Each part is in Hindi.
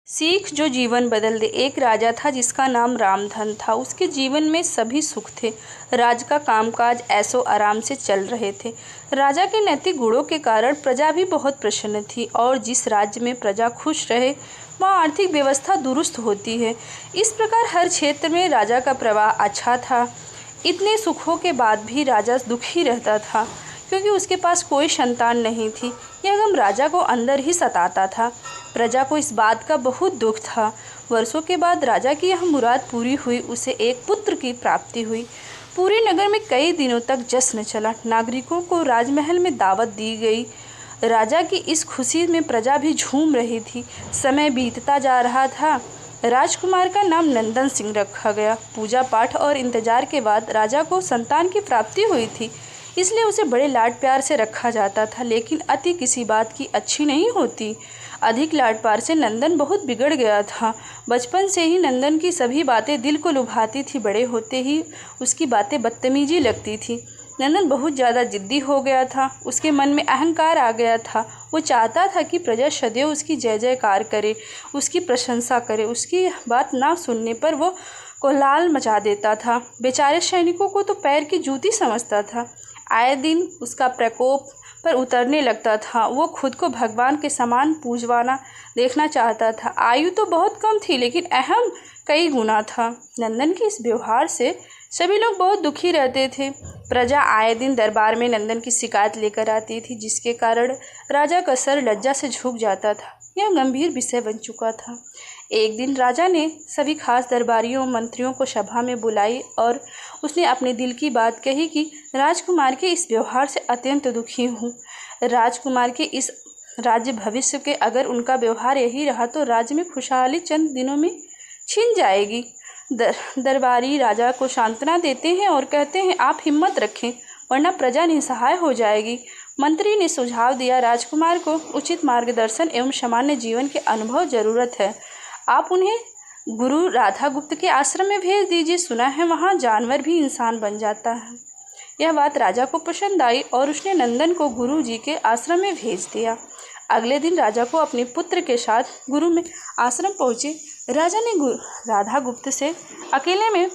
सीख जो जीवन बदल दे। एक राजा था जिसका नाम रामधन था। उसके जीवन में सभी सुख थे। राज का कामकाज ऐसो आराम से चल रहे थे। राजा के नैतिक गुणों के कारण प्रजा भी बहुत प्रसन्न थी और जिस राज्य में प्रजा खुश रहे वहाँ आर्थिक व्यवस्था दुरुस्त होती है। इस प्रकार हर क्षेत्र में राजा का प्रवाह अच्छा था। इतने सुखों के बाद भी राजा दुखी रहता था क्योंकि उसके पास कोई संतान नहीं थी। यह गम राजा को अंदर ही सताता था। प्रजा को इस बात का बहुत दुख था। वर्षों के बाद राजा की यह मुराद पूरी हुई। उसे एक पुत्र की प्राप्ति हुई। पूरे नगर में कई दिनों तक जश्न चला। नागरिकों को राजमहल में दावत दी गई। राजा की इस खुशी में प्रजा भी झूम रही थी। समय बीतता जा रहा था। राजकुमार का नाम नंदन सिंह रखा गया। पूजा पाठ और इंतजार के बाद राजा को संतान की प्राप्ति हुई थी, इसलिए उसे बड़े लाड प्यार से रखा जाता था। लेकिन अति किसी बात की अच्छी नहीं होती। अधिक लाड प्यार से नंदन बहुत बिगड़ गया था। बचपन से ही नंदन की सभी बातें दिल को लुभाती थी। बड़े होते ही उसकी बातें बदतमीजी लगती थी। नंदन बहुत ज़्यादा जिद्दी हो गया था। उसके मन में अहंकार आ गया था। वो चाहता था कि प्रजा सदैव उसकी जय जयकार करे, उसकी प्रशंसा करे। उसकी बात ना सुनने पर वो कोलाहल मचा देता था। बेचारे सैनिकों को तो पैर की जूती समझता था। आए दिन उसका प्रकोप पर उतरने लगता था। वो खुद को भगवान के समान पूजवाना देखना चाहता था। आयु तो बहुत कम थी लेकिन अहम कई गुना था। नंदन के इस व्यवहार से सभी लोग बहुत दुखी रहते थे। प्रजा आए दिन दरबार में नंदन की शिकायत लेकर आती थी, जिसके कारण राजा का सर लज्जा से झुक जाता था। यह गंभीर विषय बन चुका था। एक दिन राजा ने सभी खास दरबारियों मंत्रियों को सभा में बुलाई और उसने अपने दिल की बात कही कि राजकुमार के इस व्यवहार से अत्यंत दुखी हूँ। राजकुमार के इस राज्य भविष्य के अगर उनका व्यवहार यही रहा तो राज्य में खुशहाली चंद दिनों में छिन जाएगी। दरबारी राजा को सांत्वना देते हैं और कहते हैं, आप हिम्मत रखें वरना प्रजा निसहाय हो जाएगी। मंत्री ने सुझाव दिया, राजकुमार को उचित मार्गदर्शन एवं सामान्य जीवन के अनुभव जरूरत है। आप उन्हें गुरु राधागुप्त के आश्रम में भेज दीजिए। सुना है वहाँ जानवर भी इंसान बन जाता है। यह बात राजा को पसंद आई और उसने नंदन को गुरु जी के आश्रम में भेज दिया। अगले दिन राजा को अपने पुत्र के साथ गुरु में आश्रम पहुँचे। राजा ने राधागुप्त से अकेले में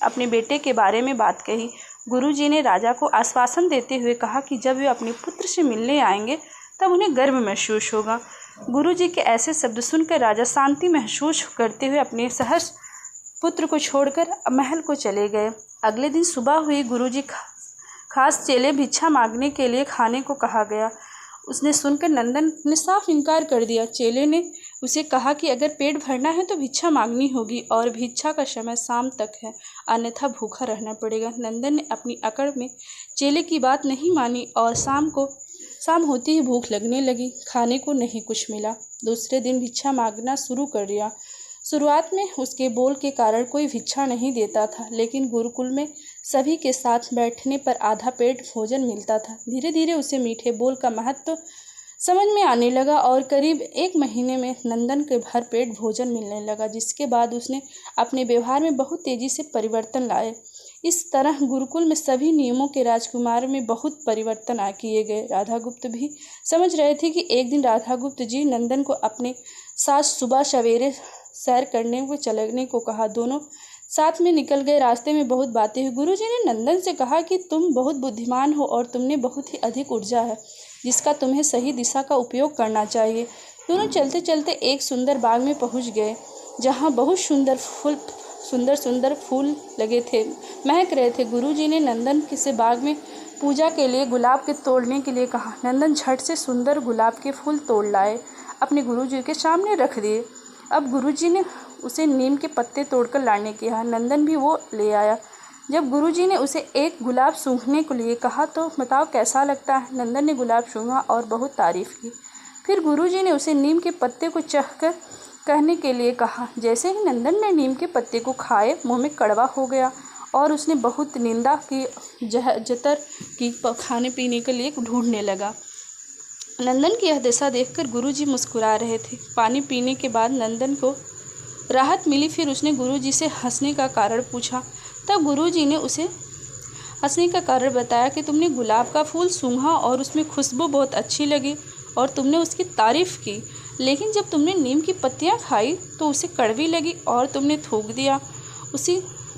अपने बेटे के बारे में बात कही। गुरुजी ने राजा को आश्वासन देते हुए कहा कि जब वे अपने पुत्र से मिलने आएंगे तब उन्हें गर्व महसूस होगा। गुरुजी के ऐसे शब्द सुनकर राजा शांति महसूस करते हुए अपने सहर्ष पुत्र को छोड़कर महल को चले गए। अगले दिन सुबह हुई। गुरुजी खास चेले भिक्षा मांगने के लिए खाने को कहा गया। उसने सुनकर नंदन ने साफ इनकार कर दिया। चेले ने उसे कहा कि अगर पेट भरना है तो भिक्षा मांगनी होगी और भिक्षा का समय शाम तक है, अन्यथा भूखा रहना पड़ेगा। नंदन ने अपनी अकड़ में चेले की बात नहीं मानी और शाम होते ही भूख लगने लगी। खाने को नहीं कुछ मिला। दूसरे दिन भिक्षा मांगना शुरू कर दिया। शुरुआत में उसके बोल के कारण कोई भिक्षा नहीं देता था, लेकिन गुरुकुल में सभी के साथ बैठने पर आधा पेट भोजन मिलता था। धीरे धीरे उसे मीठे बोल का महत्व समझ में आने लगा और करीब 1 महीने में नंदन के भर पेट भोजन मिलने लगा, जिसके बाद उसने अपने व्यवहार में बहुत तेजी से परिवर्तन लाए। इस तरह गुरुकुल में सभी नियमों के राजकुमार में बहुत परिवर्तन किए गए। राधागुप्त भी समझ रहे थे कि एक दिन राधागुप्त जी नंदन को अपने साथ सुबह सवेरे सैर करने को चलने को कहा। दोनों साथ में निकल गए। रास्ते में बहुत बातें हुई। गुरुजी ने नंदन से कहा कि तुम बहुत बुद्धिमान हो और तुमने बहुत ही अधिक ऊर्जा है, जिसका तुम्हें सही दिशा का उपयोग करना चाहिए। दोनों चलते चलते एक सुंदर बाग में पहुंच गए, जहां बहुत सुंदर फूल लगे थे, महक रहे थे। गुरुजी ने नंदन से बाग में पूजा के लिए गुलाब के तोड़ने के लिए कहा। नंदन झट से सुंदर गुलाब के फूल तोड़ लाए, अपने गुरुजी के सामने रख दिए। अब गुरुजी ने उसे नीम के पत्ते तोड़कर लाने के कहा। नंदन भी वो ले आया। जब गुरुजी ने उसे एक गुलाब सूंघने के लिए कहा तो बताओ कैसा लगता है। नंदन ने गुलाब सूंघा और बहुत तारीफ की। फिर गुरुजी ने उसे नीम के पत्ते को चखकर कहने के लिए कहा। जैसे ही नंदन ने नीम के पत्ते को खाए, मुँह में कड़वा हो गया और उसने बहुत निंदा की, जतर की, खाने पीने के लिए ढूंढने लगा। नंदन की यह दशा देखकर गुरुजी मुस्कुरा रहे थे। पानी पीने के बाद नंदन को राहत मिली। फिर उसने गुरुजी से हंसने का कारण पूछा। तब गुरुजी ने उसे हंसने का कारण बताया कि तुमने गुलाब का फूल सूंघा और उसमें खुशबू बहुत अच्छी लगी और तुमने उसकी तारीफ़ की। लेकिन जब तुमने नीम की पत्तियाँ खाई तो उसे कड़वी लगी और तुमने थूक दिया।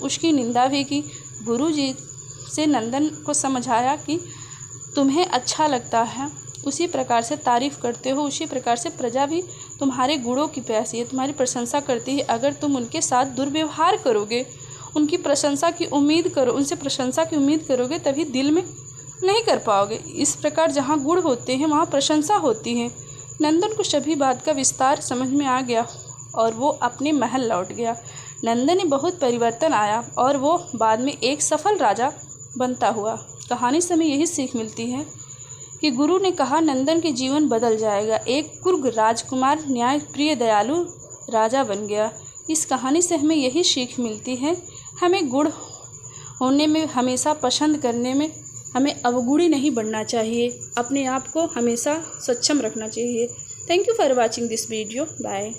उसकी निंदा भी की। गुरुजी से नंदन को समझाया कि तुम्हें अच्छा लगता है, उसी प्रकार से तारीफ़ करते हो, उसी प्रकार से प्रजा भी तुम्हारे गुणों की प्यासी है, तुम्हारी प्रशंसा करती है। अगर तुम उनके साथ दुर्व्यवहार करोगे, उनसे प्रशंसा की उम्मीद करोगे, तभी दिल में नहीं कर पाओगे। इस प्रकार जहाँ गुण होते हैं वहाँ प्रशंसा होती है। नंदन को सभी बात का विस्तार समझ में आ गया और वो अपने महल लौट गया। नंदन में बहुत परिवर्तन आया और वो बाद में एक सफल राजा बनता हुआ। कहानी से हमें यही सीख मिलती है कि गुरु ने कहा नंदन के जीवन बदल जाएगा। एक कुर्ग राजकुमार न्याय प्रिय दयालु राजा बन गया। इस कहानी से हमें यही सीख मिलती है, हमें गुण होने में, हमेशा पसंद करने में हमें अवगुणी नहीं बनना चाहिए, अपने आप को हमेशा सक्षम रखना चाहिए। Thank you for watching this video. Bye.